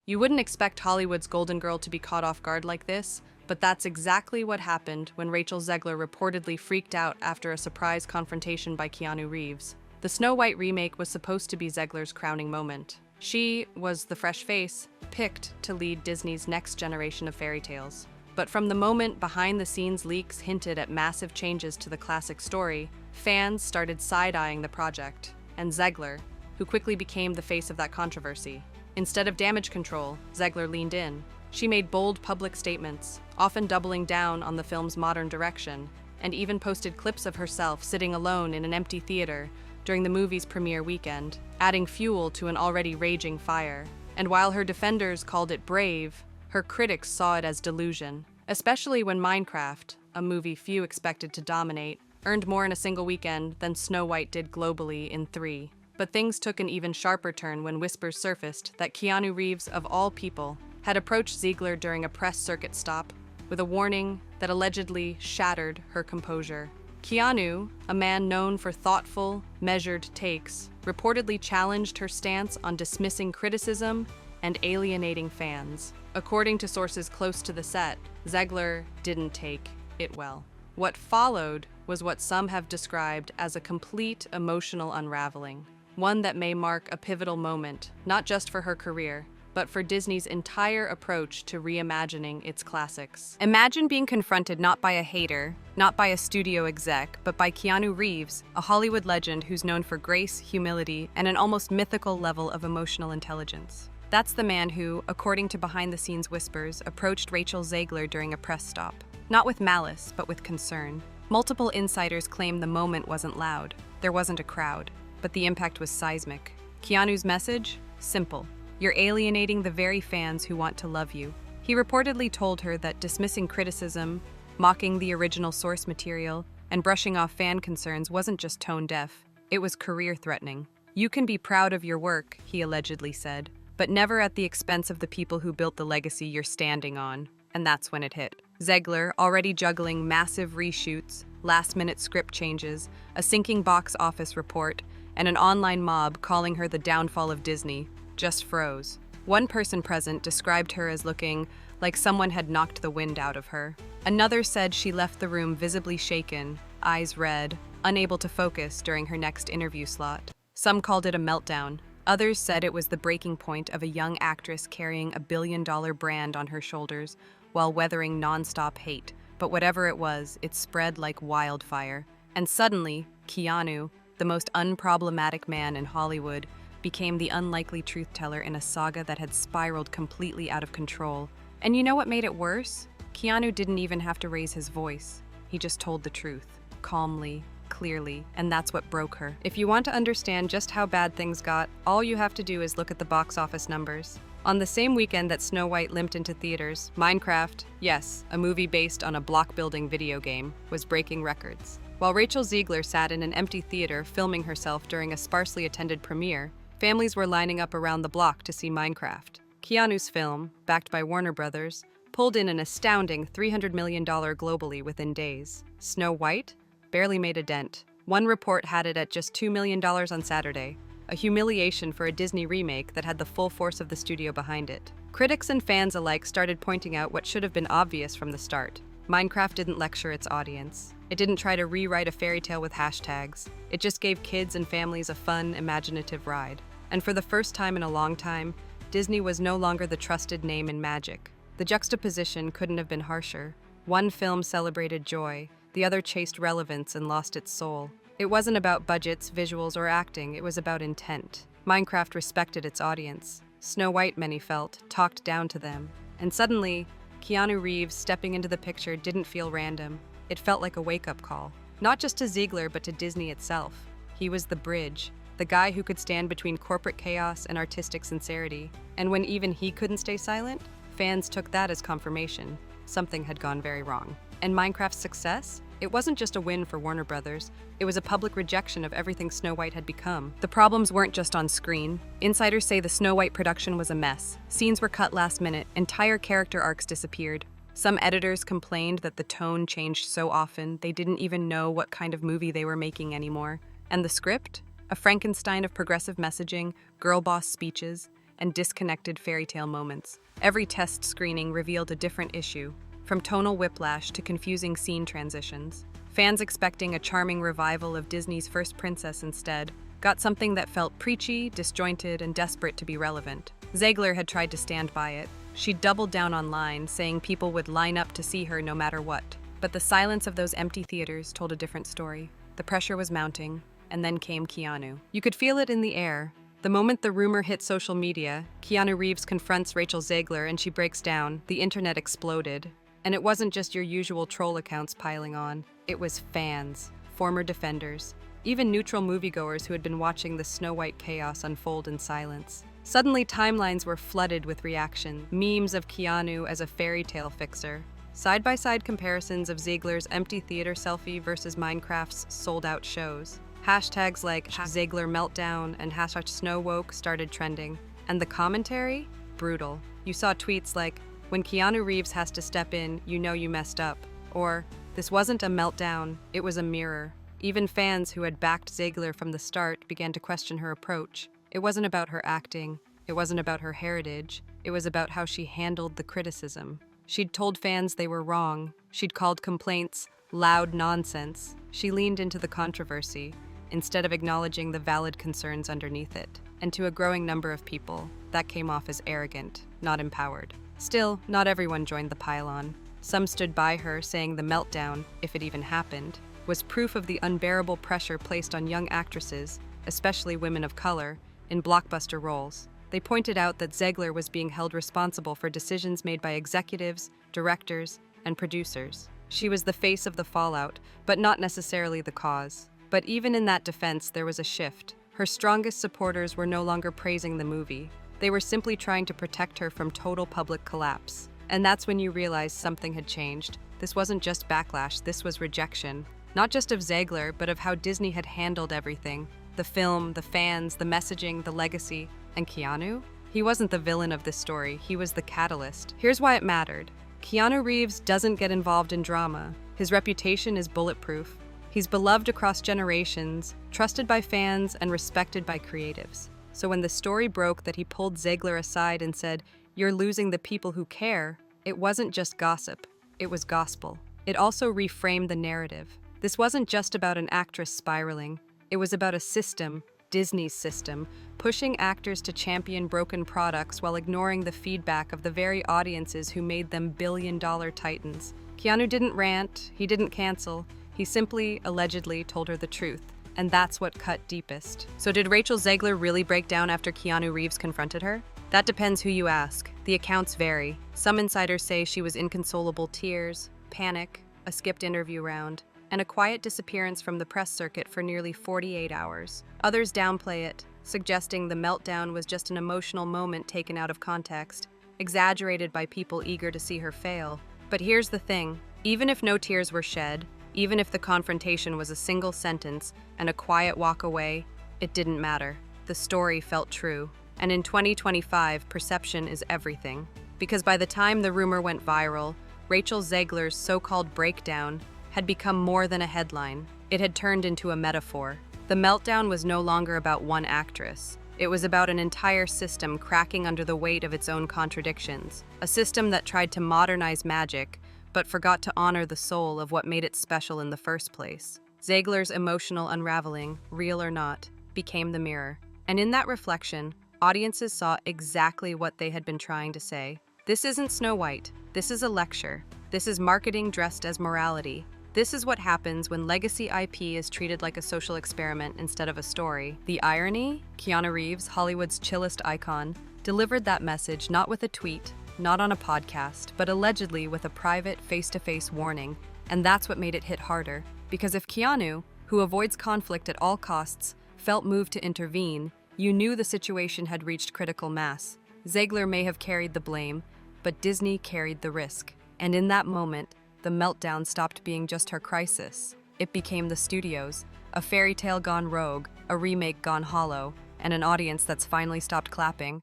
You wouldn't expect Hollywood's Golden Girl to be caught off guard like this, but that's exactly what happened when Rachel Zegler reportedly freaked out after a surprise confrontation by Keanu Reeves. The Snow White remake was supposed to be Zegler's crowning moment. She was the fresh face, picked to lead Disney's next generation of fairy tales. But from the moment behind-the-scenes leaks hinted at massive changes to the classic story, fans started side-eyeing the project, and Zegler, who quickly became the face of that controversy. Instead of damage control, Zegler leaned in. She made bold public statements, often doubling down on the film's modern direction, and even posted clips of herself sitting alone in an empty theater during the movie's premiere weekend, adding fuel to an already raging fire. And while her defenders called it brave, her critics saw it as delusion, especially when Minecraft, a movie few expected to dominate, earned more in a single weekend than Snow White did globally in 3. But things took an even sharper turn when whispers surfaced that Keanu Reeves, of all people, had approached Zegler during a press circuit stop with a warning that allegedly shattered her composure. Keanu, a man known for thoughtful, measured takes, reportedly challenged her stance on dismissing criticism and alienating fans. According to sources close to the set, Zegler didn't take it well. What followed was what some have described as a complete emotional unraveling, one that may mark a pivotal moment, not just for her career, but for Disney's entire approach to reimagining its classics. Imagine being confronted not by a hater, not by a studio exec, but by Keanu Reeves, a Hollywood legend who's known for grace, humility, and an almost mythical level of emotional intelligence. That's the man who, according to behind-the-scenes whispers, approached Rachel Zegler during a press stop. Not with malice, but with concern. Multiple insiders claim the moment wasn't loud. There wasn't a crowd. But the impact was seismic. Keanu's message? Simple. You're alienating the very fans who want to love you. He reportedly told her that dismissing criticism, mocking the original source material, and brushing off fan concerns wasn't just tone-deaf. It was career-threatening. You can be proud of your work, he allegedly said, but never at the expense of the people who built the legacy you're standing on. And that's when it hit. Zegler, already juggling massive reshoots, last-minute script changes, a sinking box office report, and an online mob calling her the downfall of Disney, just froze. One person present described her as looking like someone had knocked the wind out of her. Another said she left the room visibly shaken, eyes red, unable to focus during her next interview slot. Some called it a meltdown. Others said it was the breaking point of a young actress carrying a billion-dollar brand on her shoulders while weathering non-stop hate. But whatever it was, it spread like wildfire. And suddenly, Keanu, the most unproblematic man in Hollywood, became the unlikely truth-teller in a saga that had spiraled completely out of control. And you know what made it worse? Keanu didn't even have to raise his voice. He just told the truth, calmly, clearly, and that's what broke her. If you want to understand just how bad things got, all you have to do is look at the box office numbers. On the same weekend that Snow White limped into theaters, Minecraft, yes, a movie based on a block-building video game, was breaking records. While Rachel Zegler sat in an empty theater filming herself during a sparsely attended premiere, families were lining up around the block to see Minecraft. Keanu's film, backed by Warner Brothers, pulled in an astounding $300 million globally within days. Snow White barely made a dent. One report had it at just $2 million on Saturday, a humiliation for a Disney remake that had the full force of the studio behind it. Critics and fans alike started pointing out what should have been obvious from the start. Minecraft didn't lecture its audience. It didn't try to rewrite a fairy tale with hashtags. It just gave kids and families a fun, imaginative ride. And for the first time in a long time, Disney was no longer the trusted name in magic. The juxtaposition couldn't have been harsher. One film celebrated joy, the other chased relevance and lost its soul. It wasn't about budgets, visuals, or acting, it was about intent. Minecraft respected its audience. Snow White, many felt, talked down to them. And suddenly, Keanu Reeves stepping into the picture didn't feel random. It felt like a wake-up call. Not just to Zegler, but to Disney itself. He was the bridge, the guy who could stand between corporate chaos and artistic sincerity. And when even he couldn't stay silent, fans took that as confirmation. Something had gone very wrong. And Minecraft's success? It wasn't just a win for Warner Brothers. It was a public rejection of everything Snow White had become. The problems weren't just on screen. Insiders say the Snow White production was a mess. Scenes were cut last minute. Entire character arcs disappeared. Some editors complained that the tone changed so often they didn't even know what kind of movie they were making anymore. And the script? A Frankenstein of progressive messaging, girl boss speeches, and disconnected fairy tale moments. Every test screening revealed a different issue, from tonal whiplash to confusing scene transitions. Fans expecting a charming revival of Disney's first princess instead got something that felt preachy, disjointed, and desperate to be relevant. Zegler had tried to stand by it. She doubled down online, saying people would line up to see her no matter what. But the silence of those empty theaters told a different story. The pressure was mounting, and then came Keanu. You could feel it in the air. The moment the rumor hit social media, Keanu Reeves confronts Rachel Zegler and she breaks down. The internet exploded. And it wasn't just your usual troll accounts piling on. It was fans, former defenders, even neutral moviegoers who had been watching the Snow White chaos unfold in silence. Suddenly, timelines were flooded with reaction, memes of Keanu as a fairy tale fixer, side-by-side comparisons of Zegler's empty theater selfie versus Minecraft's sold-out shows. Hashtags like Zegler meltdown and #SnowWoke started trending. And the commentary? Brutal. You saw tweets like, "When Keanu Reeves has to step in, you know you messed up." Or, "This wasn't a meltdown, it was a mirror." Even fans who had backed Zegler from the start began to question her approach. It wasn't about her acting, it wasn't about her heritage, it was about how she handled the criticism. She'd told fans they were wrong, she'd called complaints loud nonsense. She leaned into the controversy, instead of acknowledging the valid concerns underneath it. And to a growing number of people, that came off as arrogant, not empowered. Still, not everyone joined the pile-on. Some stood by her, saying the meltdown, if it even happened, was proof of the unbearable pressure placed on young actresses, especially women of color, in blockbuster roles. They pointed out that Zegler was being held responsible for decisions made by executives, directors, and producers. She was the face of the fallout, but not necessarily the cause. But even in that defense, there was a shift. Her strongest supporters were no longer praising the movie. They were simply trying to protect her from total public collapse. And that's when you realize something had changed. This wasn't just backlash, this was rejection. Not just of Zegler, but of how Disney had handled everything. The film, the fans, the messaging, the legacy. And Keanu? He wasn't the villain of this story, he was the catalyst. Here's why it mattered. Keanu Reeves doesn't get involved in drama. His reputation is bulletproof. He's beloved across generations, trusted by fans, and respected by creatives. So when the story broke that he pulled Zegler aside and said, "You're losing the people who care," it wasn't just gossip, it was gospel. It also reframed the narrative. This wasn't just about an actress spiraling. It was about a system, Disney's system, pushing actors to champion broken products while ignoring the feedback of the very audiences who made them billion-dollar titans. Keanu didn't rant, he didn't cancel, he simply, allegedly, told her the truth. And that's what cut deepest. So did Rachel Zegler really break down after Keanu Reeves confronted her? That depends who you ask. The accounts vary. Some insiders say she was inconsolable tears, panic, a skipped interview round, and a quiet disappearance from the press circuit for nearly 48 hours. Others downplay it, suggesting the meltdown was just an emotional moment taken out of context, exaggerated by people eager to see her fail. But here's the thing, even if no tears were shed, even if the confrontation was a single sentence and a quiet walk away, it didn't matter. The story felt true. And in 2025, perception is everything. Because by the time the rumor went viral, Rachel Zegler's so-called breakdown had become more than a headline. It had turned into a metaphor. The meltdown was no longer about one actress. It was about an entire system cracking under the weight of its own contradictions. A system that tried to modernize magic, but forgot to honor the soul of what made it special in the first place. Zegler's emotional unraveling, real or not, became the mirror. And in that reflection, audiences saw exactly what they had been trying to say. This isn't Snow White. This is a lecture. This is marketing dressed as morality. This is what happens when legacy IP is treated like a social experiment instead of a story. The irony? Keanu Reeves, Hollywood's chillest icon, delivered that message not with a tweet, not on a podcast, but allegedly with a private, face-to-face warning. And that's what made it hit harder. Because if Keanu, who avoids conflict at all costs, felt moved to intervene, you knew the situation had reached critical mass. Zegler may have carried the blame, but Disney carried the risk. And in that moment, the meltdown stopped being just her crisis. It became the studio's, a fairy tale gone rogue, a remake gone hollow, and an audience that's finally stopped clapping.